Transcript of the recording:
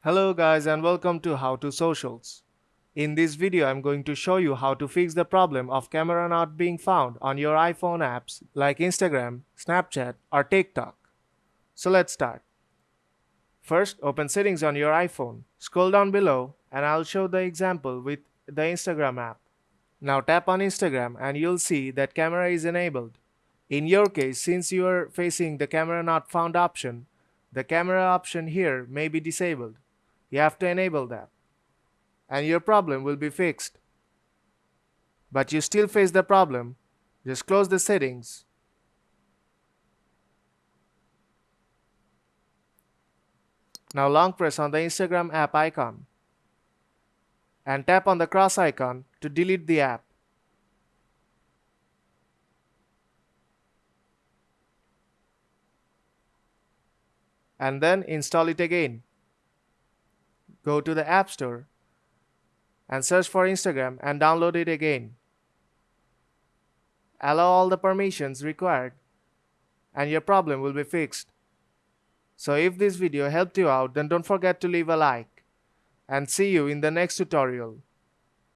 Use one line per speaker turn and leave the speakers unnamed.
Hello guys and welcome to How to Socials. In this video I'm going to show you how to fix the problem of camera not being found on your iPhone apps like Instagram, Snapchat or TikTok. So let's start. First, open settings on your iPhone. Scroll down below and I'll show the example with the Instagram app. Now tap on Instagram and you'll see that camera is enabled. In your case, since you are facing the camera not found option, the camera option here may be disabled. You have to enable that and your problem will be fixed. But you still face the problem, just close the settings. Now long press on the Instagram app icon and tap on the cross icon to delete the app. And then install it again. Go to the App Store and search for Instagram and download it again. Allow all the permissions required and your problem will be fixed. So if this video helped you out, then don't forget to leave a like and see you in the next tutorial.